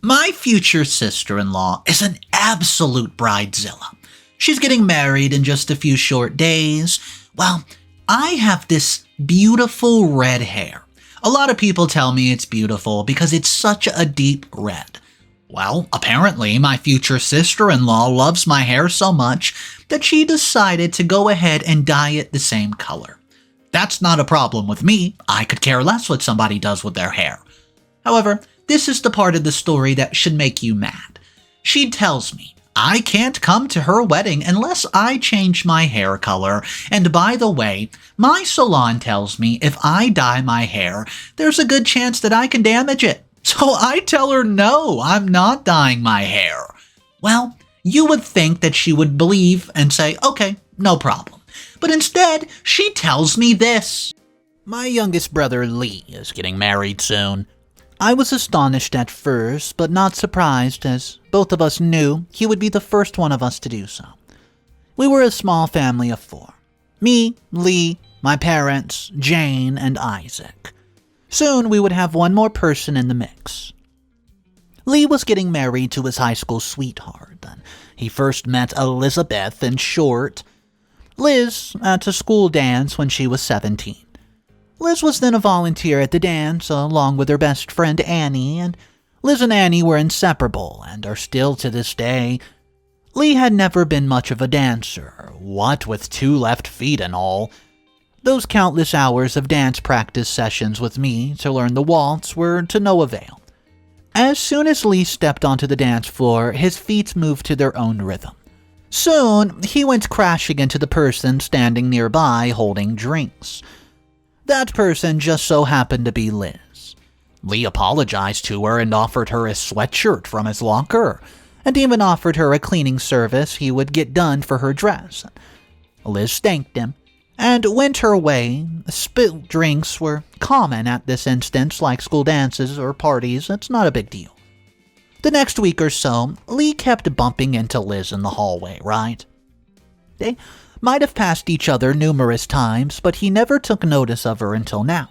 My future sister-in-law is an absolute bridezilla. She's getting married in just a few short days. Well, I have this beautiful red hair. A lot of people tell me it's beautiful because it's such a deep red. Well, apparently my future sister-in-law loves my hair so much that she decided to go ahead and dye it the same color. That's not a problem with me. I could care less what somebody does with their hair. However, this is the part of the story that should make you mad. She tells me I can't come to her wedding unless I change my hair color, and by the way, my salon tells me if I dye my hair, there's a good chance that I can damage it. So I tell her no, I'm not dyeing my hair. Well, you would think that she would believe and say, okay, no problem. But instead, she tells me this. My youngest brother Lee is getting married soon. I was astonished at first, but not surprised, as both of us knew he would be the first one of us to do so. We were a small family of 4. Me, Lee, my parents, Jane, and Isaac. Soon we would have one more person in the mix. Lee was getting married to his high school sweetheart, and he first met Elizabeth in short, Liz, at a school dance when she was 17. Liz was then a volunteer at the dance, along with her best friend Annie, and Liz and Annie were inseparable and are still to this day. Lee had never been much of a dancer, what with 2 left feet and all. Those countless hours of dance practice sessions with me to learn the waltz were to no avail. As soon as Lee stepped onto the dance floor, his feet moved to their own rhythm. Soon, he went crashing into the person standing nearby holding drinks. That person just so happened to be Liz. Lee apologized to her and offered her a sweatshirt from his locker, and even offered her a cleaning service he would get done for her dress. Liz thanked him and went her way. Spilled drinks were common at this instance, like school dances or parties. It's not a big deal. The next week or so, Lee kept bumping into Liz in the hallway, right? They might have passed each other numerous times, but he never took notice of her until now.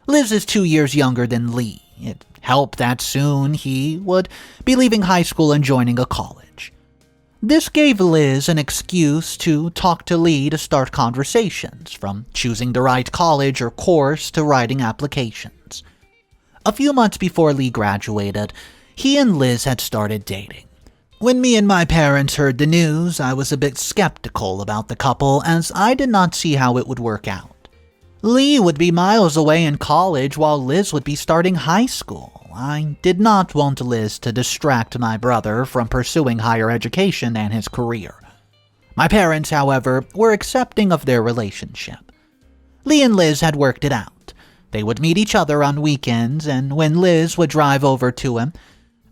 Liz is 2 years younger than Lee. It helped that soon he would be leaving high school and joining a college. This gave Liz an excuse to talk to Lee to start conversations, from choosing the right college or course to writing applications. A few months before Lee graduated, he and Liz had started dating. When me and my parents heard the news, I was a bit skeptical about the couple, as I did not see how it would work out. Lee would be miles away in college while Liz would be starting high school. I did not want Liz to distract my brother from pursuing higher education and his career. My parents, however, were accepting of their relationship. Lee and Liz had worked it out. They would meet each other on weekends, and when Liz would drive over to him,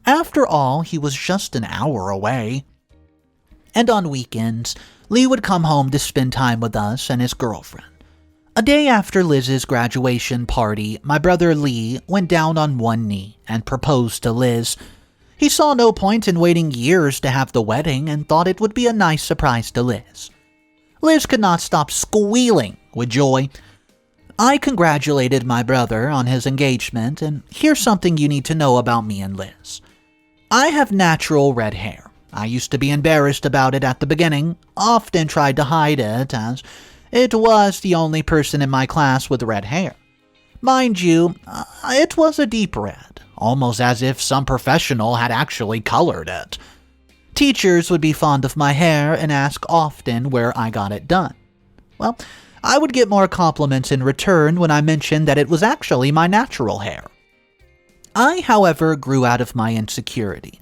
after all, he was just an hour away. And on weekends, Lee would come home to spend time with us and his girlfriend. A day after Liz's graduation party, my brother Lee went down on one knee and proposed to Liz. He saw no point in waiting years to have the wedding and thought it would be a nice surprise to Liz. Liz could not stop squealing with joy. I congratulated my brother on his engagement, and here's something you need to know about me and Liz. I have natural red hair. I used to be embarrassed about it at the beginning, often tried to hide it, as it was the only person in my class with red hair. Mind you, it was a deep red, almost as if some professional had actually colored it. Teachers would be fond of my hair and ask often where I got it done. Well, I would get more compliments in return when I mentioned that it was actually my natural hair. I, however, grew out of my insecurity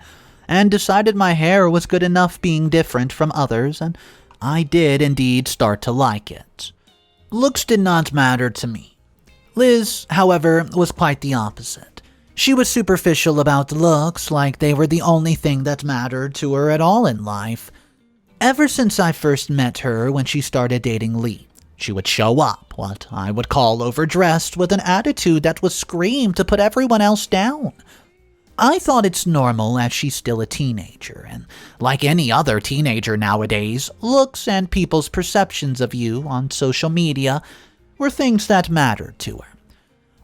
and decided my hair was good enough being different from others, and I did indeed start to like it. Looks did not matter to me. Liz, however, was quite the opposite. She was superficial about looks, like they were the only thing that mattered to her at all in life. Ever since I first met her when she started dating Lee, she would show up, what I would call overdressed, with an attitude that would scream to put everyone else down. I thought it's normal as she's still a teenager, and like any other teenager nowadays, looks and people's perceptions of you on social media were things that mattered to her.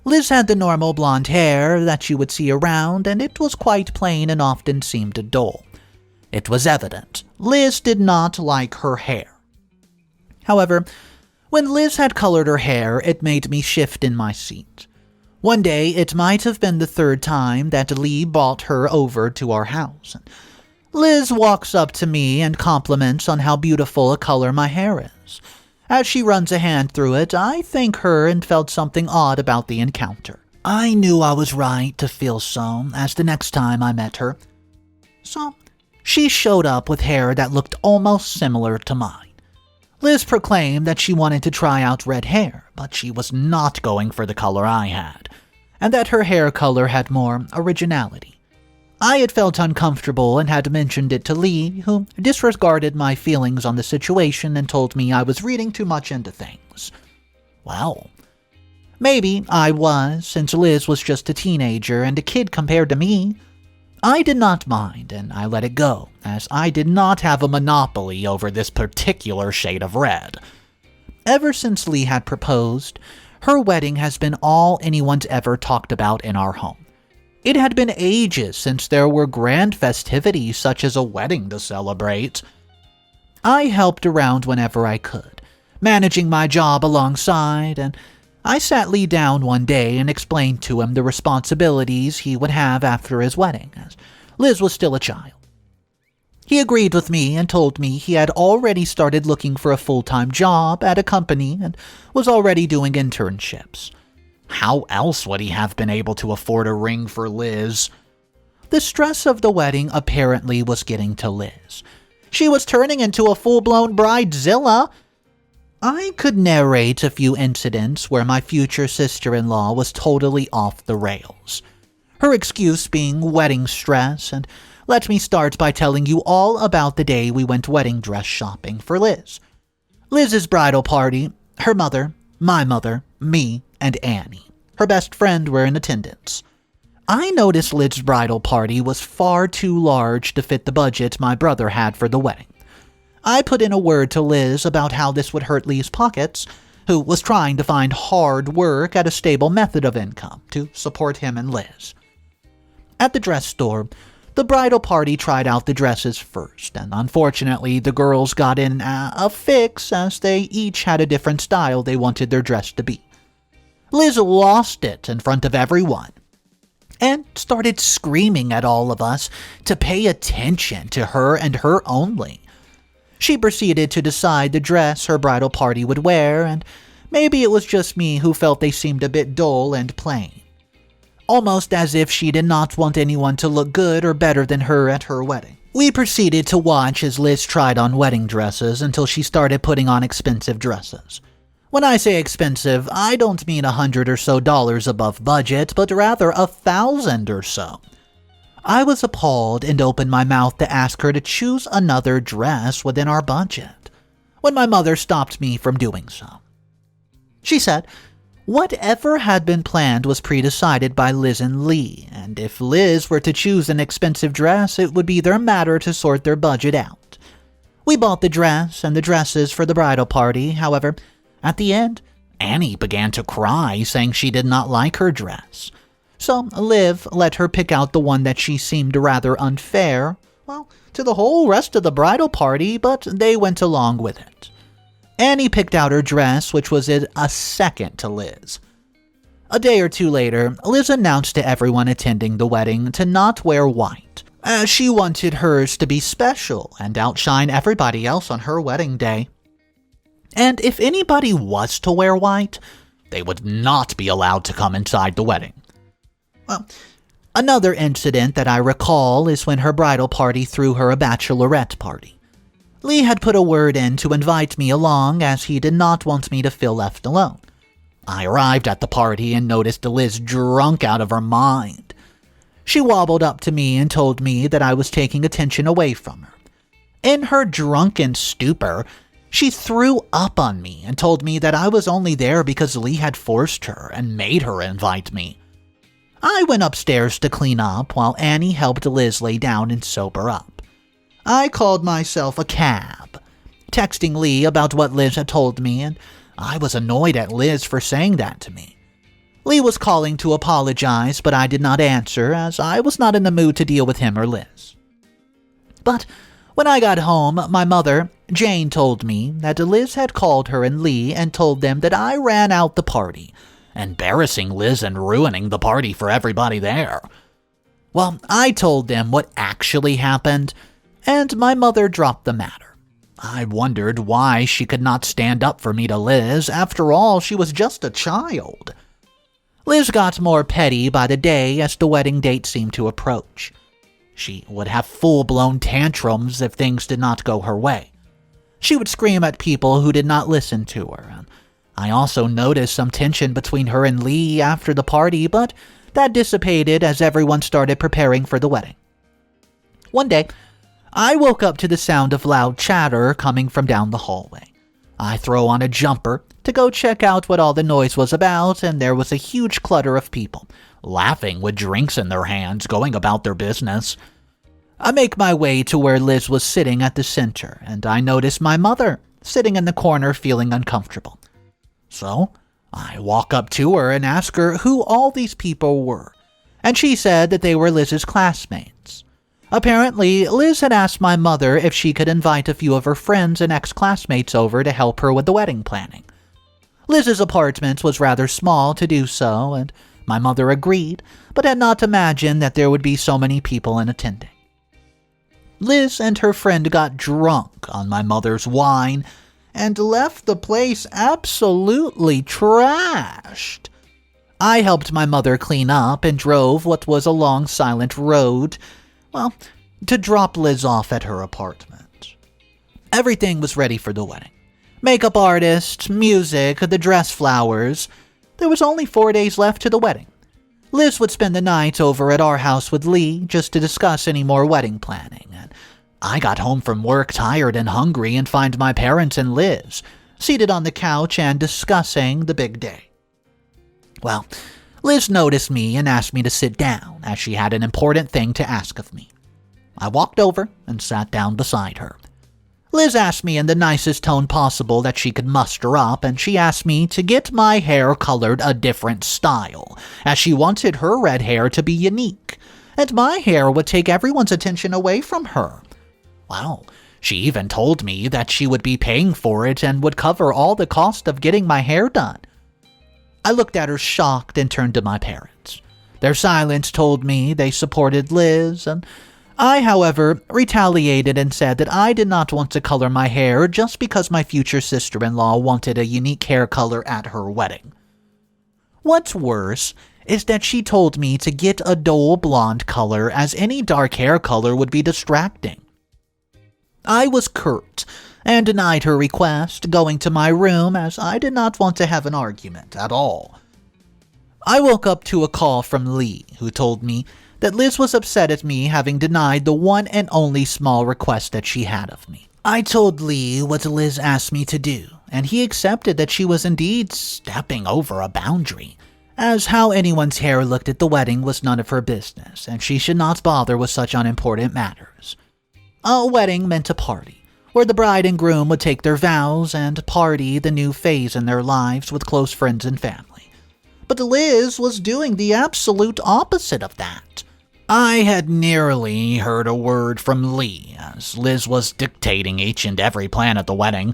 Liz had the normal blonde hair that you would see around, and it was quite plain and often seemed dull. It was evident Liz did not like her hair. However, when Liz had colored her hair, it made me shift in my seat. One day, it might have been the third time that Lee brought her over to our house. Liz walks up to me and compliments on how beautiful a color my hair is. As she runs a hand through it, I thank her and felt something odd about the encounter. I knew I was right to feel so, as the next time I met her. So, she showed up with hair that looked almost similar to mine. Liz proclaimed that she wanted to try out red hair, but she was not going for the color I had, and that her hair color had more originality. I had felt uncomfortable and had mentioned it to Lee, who disregarded my feelings on the situation and told me I was reading too much into things. Well, maybe I was, since Liz was just a teenager and a kid compared to me. I did not mind, and I let it go, as I did not have a monopoly over this particular shade of red. Ever since Lee had proposed, her wedding has been all anyone's ever talked about in our home. It had been ages since there were grand festivities such as a wedding to celebrate. I helped around whenever I could, managing my job alongside, and I sat Lee down one day and explained to him the responsibilities he would have after his wedding, as Liz was still a child. He agreed with me and told me he had already started looking for a full-time job at a company and was already doing internships. How else would he have been able to afford a ring for Liz? The stress of the wedding apparently was getting to Liz. She was turning into a full-blown Bridezilla. I could narrate a few incidents where my future sister-in-law was totally off the rails. Her excuse being wedding stress, and let me start by telling you all about the day we went wedding dress shopping for Liz. Liz's bridal party, her mother, my mother, me, and Annie, her best friend, were in attendance. I noticed Liz's bridal party was far too large to fit the budget my brother had for the wedding. I put in a word to Liz about how this would hurt Lee's pockets, who was trying to find hard work at a stable method of income to support him and Liz. At the dress store, the bridal party tried out the dresses first, and unfortunately the girls got in a fix as they each had a different style they wanted their dress to be. Liz lost it in front of everyone and started screaming at all of us to pay attention to her and her only. She proceeded to decide the dress her bridal party would wear, and maybe it was just me who felt they seemed a bit dull and plain. Almost as if she did not want anyone to look good or better than her at her wedding. We proceeded to watch as Liz tried on wedding dresses until she started putting on expensive dresses. When I say expensive, I don't mean $100 or so above budget, but rather 1,000 or so. I was appalled and opened my mouth to ask her to choose another dress within our budget, when my mother stopped me from doing so. She said, whatever had been planned was pre-decided by Liz and Lee, and if Liz were to choose an expensive dress, it would be their matter to sort their budget out. We bought the dress and the dresses for the bridal party. However, at the end, Annie began to cry, saying she did not like her dress. So Liv let her pick out the one that she seemed rather unfair, well, to the whole rest of the bridal party, but they went along with it. Annie picked out her dress, which was a second to Liz. A day or two later, Liz announced to everyone attending the wedding to not wear white, as she wanted hers to be special and outshine everybody else on her wedding day. And if anybody was to wear white, they would not be allowed to come inside the wedding. Well, another incident that I recall is when her bridal party threw her a bachelorette party. Lee had put a word in to invite me along as he did not want me to feel left alone. I arrived at the party and noticed Liz drunk out of her mind. She wobbled up to me and told me that I was taking attention away from her. In her drunken stupor, she threw up on me and told me that I was only there because Lee had forced her and made her invite me. I went upstairs to clean up while Annie helped Liz lay down and sober up. I called myself a cab, texting Lee about what Liz had told me, and I was annoyed at Liz for saying that to me. Lee was calling to apologize, but I did not answer, as I was not in the mood to deal with him or Liz. But when I got home, my mother, Jane, told me that Liz had called her and Lee and told them that I ran out the party, embarrassing Liz and ruining the party for everybody there. Well, I told them what actually happened, and my mother dropped the matter. I wondered why she could not stand up for me to Liz. After all, she was just a child. Liz got more petty by the day as the wedding date seemed to approach. She would have full-blown tantrums if things did not go her way. She would scream at people who did not listen to her. I also noticed some tension between her and Lee after the party, but that dissipated as everyone started preparing for the wedding. One day, I woke up to the sound of loud chatter coming from down the hallway. I throw on a jumper to go check out what all the noise was about, and there was a huge clutter of people, laughing with drinks in their hands, going about their business. I make my way to where Liz was sitting at the center, and I notice my mother sitting in the corner feeling uncomfortable. So, I walk up to her and ask her who all these people were, and she said that they were Liz's classmates. Apparently, Liz had asked my mother if she could invite a few of her friends and ex-classmates over to help her with the wedding planning. Liz's apartment was rather small to do so, and my mother agreed, but had not imagined that there would be so many people in attending. Liz and her friend got drunk on my mother's wine and left the place absolutely trashed. I helped my mother clean up and drove what was a long, silent road, to drop Liz off at her apartment. Everything was ready for the wedding. Makeup artist, music, the dress flowers. There was only 4 days left to the wedding. Liz would spend the night over at our house with Lee just to discuss any more wedding planning. And I got home from work tired and hungry and find my parents and Liz seated on the couch and discussing the big day. Well, Liz noticed me and asked me to sit down, as she had an important thing to ask of me. I walked over and sat down beside her. Liz asked me in the nicest tone possible that she could muster up, and she asked me to get my hair colored a different style, as she wanted her red hair to be unique, and my hair would take everyone's attention away from her. Well, she even told me that she would be paying for it and would cover all the cost of getting my hair done. I looked at her shocked and turned to my parents. Their silence told me they supported Liz, and I, however, retaliated and said that I did not want to color my hair just because my future sister-in-law wanted a unique hair color at her wedding. What's worse is that she told me to get a dull blonde color, as any dark hair color would be distracting. I was curt and denied her request, going to my room as I did not want to have an argument at all. I woke up to a call from Lee, who told me that Liz was upset at me having denied the one and only small request that she had of me. I told Lee what Liz asked me to do, and he accepted that she was indeed stepping over a boundary, as how anyone's hair looked at the wedding was none of her business, and she should not bother with such unimportant matters. A wedding meant a party, where the bride and groom would take their vows and party the new phase in their lives with close friends and family. But Liz was doing the absolute opposite of that. I had nearly heard a word from Lee, as Liz was dictating each and every plan at the wedding.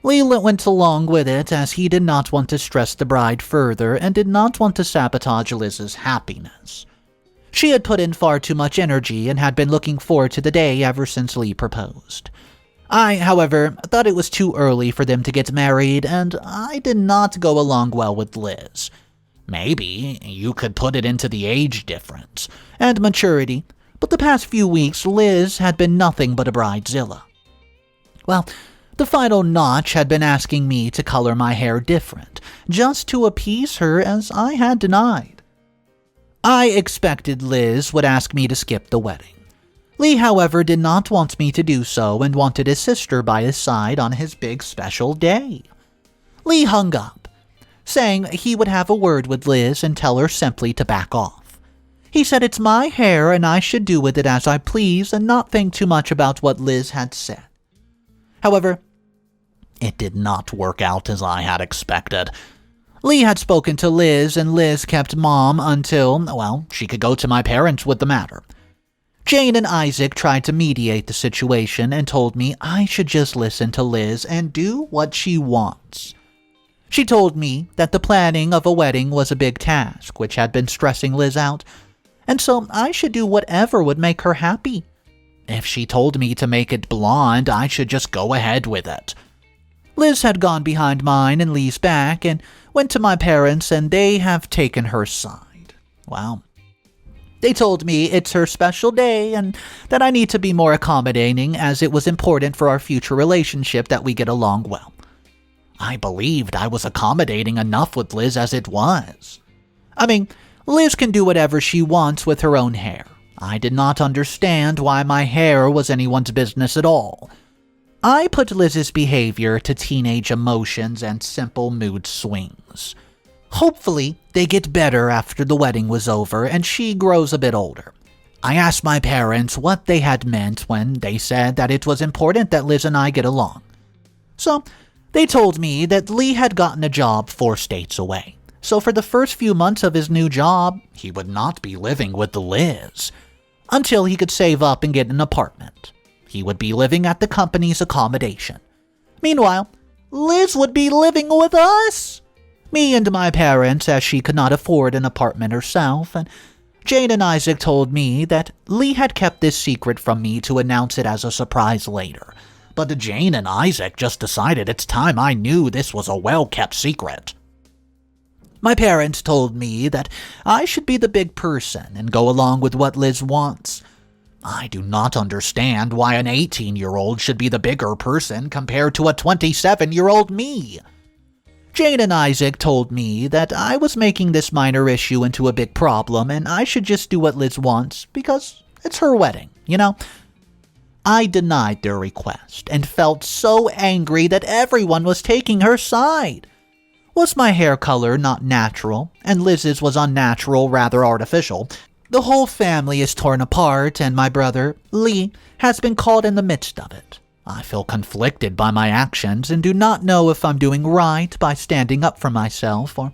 Lee went along with it, as he did not want to stress the bride further and did not want to sabotage Liz's happiness. She had put in far too much energy and had been looking forward to the day ever since Lee proposed. I, however, thought it was too early for them to get married, and I did not go along well with Liz. Maybe you could put it into the age difference and maturity, but the past few weeks Liz had been nothing but a bridezilla. Well, the final notch had been asking me to color my hair different, just to appease her, as I had denied. I expected Liz would ask me to skip the wedding. Lee, however, did not want me to do so and wanted his sister by his side on his big special day. Lee hung up, saying he would have a word with Liz and tell her simply to back off. He said it's my hair and I should do with it as I please and not think too much about what Liz had said. However, it did not work out as I had expected. Lee had spoken to Liz, and Liz kept Mom until, well, she could go to my parents with the matter. Jane and Isaac tried to mediate the situation and told me I should just listen to Liz and do what she wants. She told me that the planning of a wedding was a big task, which had been stressing Liz out, and so I should do whatever would make her happy. If she told me to make it blonde, I should just go ahead with it. Liz had gone behind mine and Lee's back and went to my parents, and they have taken her side. Wow. They told me it's her special day and that I need to be more accommodating, as it was important for our future relationship that we get along well. I believed I was accommodating enough with Liz as it was. I mean, Liz can do whatever she wants with her own hair. I did not understand why my hair was anyone's business at all. I put Liz's behavior to teenage emotions and simple mood swings. Hopefully, they get better after the wedding was over and she grows a bit older. I asked my parents what they had meant when they said that it was important that Liz and I get along. So, they told me that Lee had gotten a job 4 states away. So for the first few months of his new job, he would not be living with Liz until he could save up and get an apartment. He would be living at the company's accommodation. Meanwhile, Liz would be living with us. Me and my parents, as she could not afford an apartment herself, and Jane and Isaac told me that Lee had kept this secret from me to announce it as a surprise later. But Jane and Isaac just decided it's time I knew this was a well-kept secret. My parents told me that I should be the big person and go along with what Liz wants. I do not understand why an 18-year-old should be the bigger person compared to a 27-year-old me. Jane and Isaac told me that I was making this minor issue into a big problem and I should just do what Liz wants because it's her wedding, you know? I denied their request and felt so angry that everyone was taking her side. Was my hair color not natural, and Liz's was unnatural, rather artificial? The whole family is torn apart, and my brother, Lee, has been caught in the midst of it. I feel conflicted by my actions and do not know if I'm doing right by standing up for myself, or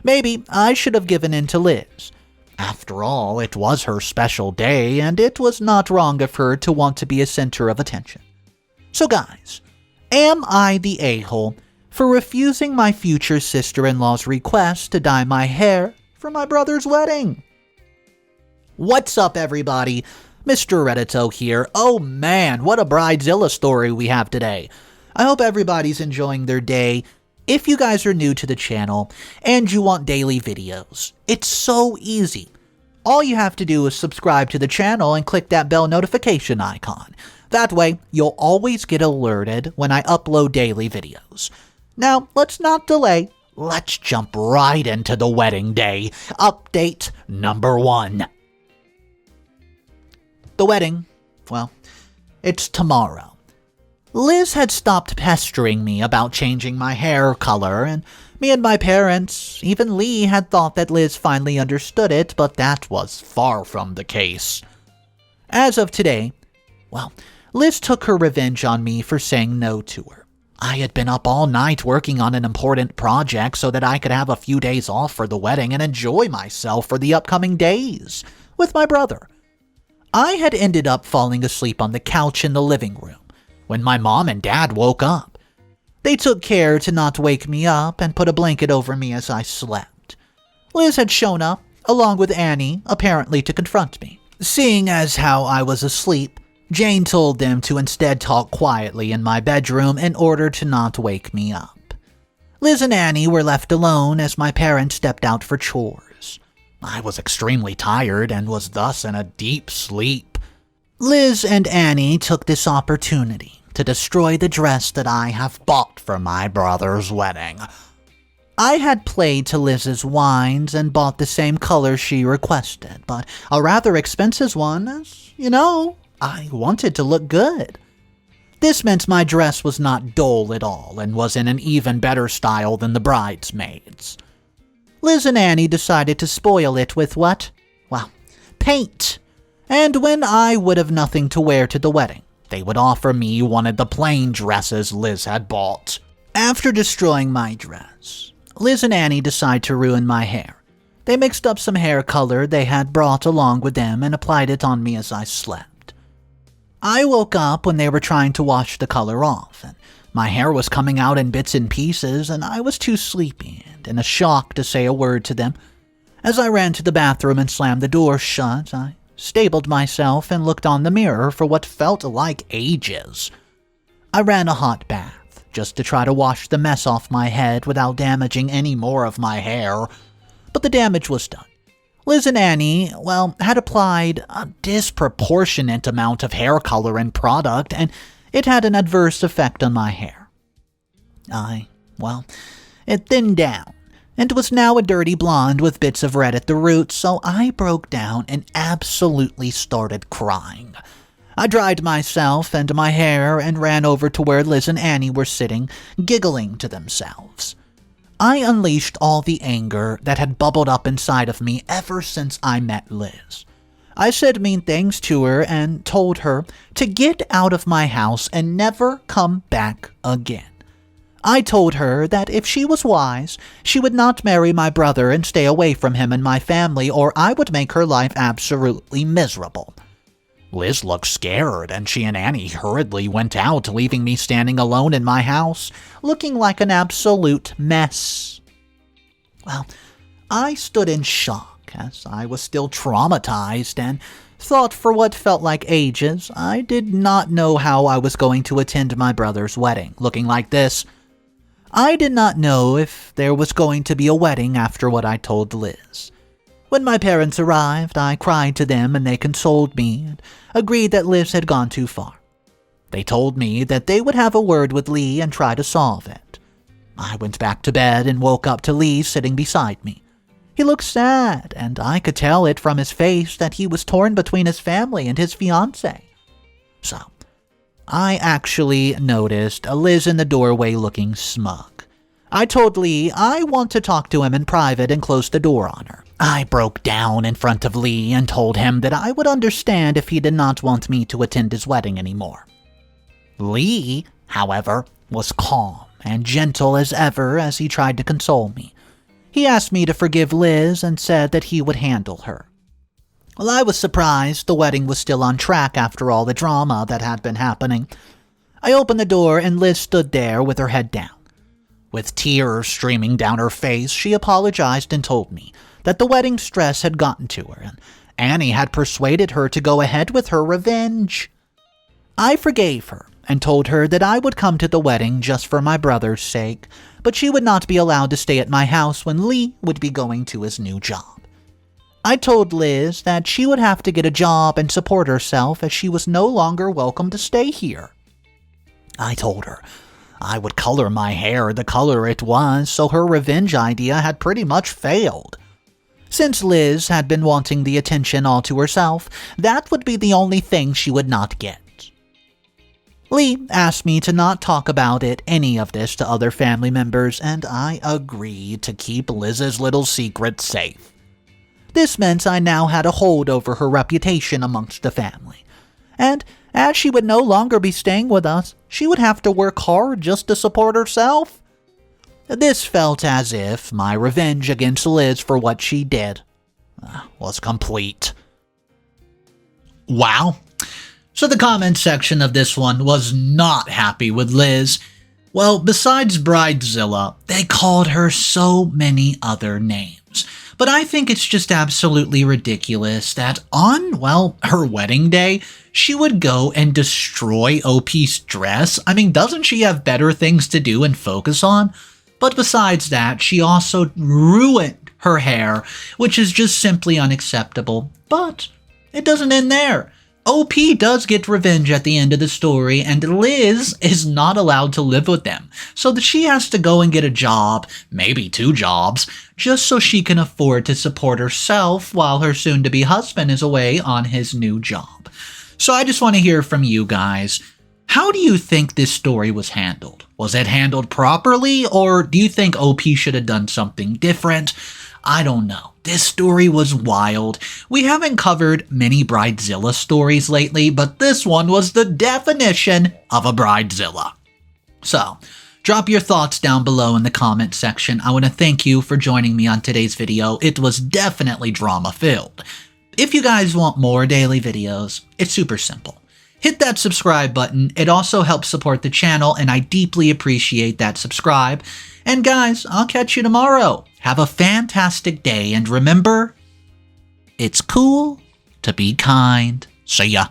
maybe I should have given in to Liz. After all, it was her special day, and it was not wrong of her to want to be a center of attention. So guys, am I the a-hole for refusing my future sister-in-law's request to dye my hair for my brother's wedding? What's up, everybody? Mr. Reddito here. Oh man, what a Bridezilla story we have today. I hope everybody's enjoying their day. If you guys are new to the channel and you want daily videos, it's so easy. All you have to do is subscribe to the channel and click that bell notification icon. That way, you'll always get alerted when I upload daily videos. Now, let's not delay. Let's jump right into the wedding day. Update number 1. The wedding, well, it's tomorrow. Liz had stopped pestering me about changing my hair color, and me and my parents, even Lee, had thought that Liz finally understood it, but that was far from the case. As of today, well, Liz took her revenge on me for saying no to her. I had been up all night working on an important project so that I could have a few days off for the wedding and enjoy myself for the upcoming days with my brother. I had ended up falling asleep on the couch in the living room when my mom and dad woke up. They took care to not wake me up and put a blanket over me as I slept. Liz had shown up, along with Annie, apparently to confront me. Seeing as how I was asleep, Jane told them to instead talk quietly in my bedroom in order to not wake me up. Liz and Annie were left alone as my parents stepped out for chores. I was extremely tired and was thus in a deep sleep. Liz and Annie took this opportunity to destroy the dress that I have bought for my brother's wedding. I had played to Liz's whines and bought the same color she requested, but a rather expensive one, as you know, I wanted to look good. This meant my dress was not dull at all and was in an even better style than the bridesmaids. Liz and Annie decided to spoil it with what? Well, paint. And when I would have nothing to wear to the wedding, they would offer me one of the plain dresses Liz had bought. After destroying my dress, Liz and Annie decide to ruin my hair. They mixed up some hair color they had brought along with them and applied it on me as I slept. I woke up when they were trying to wash the color off, and my hair was coming out in bits and pieces, and I was too sleepy and in a shock to say a word to them. As I ran to the bathroom and slammed the door shut, I stabled myself and looked on the mirror for what felt like ages. I ran a hot bath, just to try to wash the mess off my head without damaging any more of my hair. But the damage was done. Liz and Annie, had applied a disproportionate amount of hair color and product, and it had an adverse effect on my hair. It thinned down, and was now a dirty blonde with bits of red at the roots, so I broke down and absolutely started crying. I dried myself and my hair and ran over to where Liz and Annie were sitting, giggling to themselves. I unleashed all the anger that had bubbled up inside of me ever since I met Liz. I said mean things to her and told her to get out of my house and never come back again. I told her that if she was wise, she would not marry my brother and stay away from him and my family, or I would make her life absolutely miserable. Liz looked scared, and she and Annie hurriedly went out, leaving me standing alone in my house, looking like an absolute mess. I stood in shock, as I was still traumatized, and thought for what felt like ages I did not know how I was going to attend my brother's wedding, looking like this. I did not know if there was going to be a wedding after what I told Liz. When my parents arrived, I cried to them and they consoled me and agreed that Liz had gone too far. They told me that they would have a word with Lee and try to solve it. I went back to bed and woke up to Lee sitting beside me. He looked sad, and I could tell it from his face that he was torn between his family and his fiancée. So, I actually noticed Liz in the doorway looking smug. I told Lee I want to talk to him in private and closed the door on her. I broke down in front of Lee and told him that I would understand if he did not want me to attend his wedding anymore. Lee, however, was calm and gentle as ever as he tried to console me. He asked me to forgive Liz and said that he would handle her. I was surprised the wedding was still on track after all the drama that had been happening. I opened the door and Liz stood there with her head down. With tears streaming down her face, she apologized and told me that the wedding stress had gotten to her and Annie had persuaded her to go ahead with her revenge. I forgave her and told her that I would come to the wedding just for my brother's sake, but she would not be allowed to stay at my house when Lee would be going to his new job. I told Liz that she would have to get a job and support herself as she was no longer welcome to stay here. I told her I would color my hair the color it was, so her revenge idea had pretty much failed. Since Liz had been wanting the attention all to herself, that would be the only thing she would not get. Lee asked me to not talk about any of this to other family members, and I agreed to keep Liz's little secret safe. This meant I now had a hold over her reputation amongst the family, and as she would no longer be staying with us, she would have to work hard just to support herself. This felt as if my revenge against Liz for what she did was complete. Wow. So the comment section of this one was not happy with Liz. Well, besides Bridezilla, they called her so many other names. But I think it's just absolutely ridiculous that on, her wedding day, she would go and destroy OP's dress. I mean, doesn't she have better things to do and focus on? But besides that, she also ruined her hair, which is just simply unacceptable. But it doesn't end there. OP does get revenge at the end of the story, and Liz is not allowed to live with them, so that she has to go and get a job, maybe 2 jobs, just so she can afford to support herself while her soon-to-be husband is away on his new job. So I just want to hear from you guys. How do you think this story was handled? Was it handled properly, or do you think OP should have done something different? I don't know. This story was wild. We haven't covered many Bridezilla stories lately, but this one was the definition of a Bridezilla. So, Drop your thoughts down below in the comment section. I want to thank you for joining me on today's video. It was definitely drama-filled. If you guys want more daily videos, it's super simple. Hit that subscribe button. It also helps support the channel, and I deeply appreciate that subscribe. And guys, I'll catch you tomorrow. Have a fantastic day, and remember, it's cool to be kind. See ya.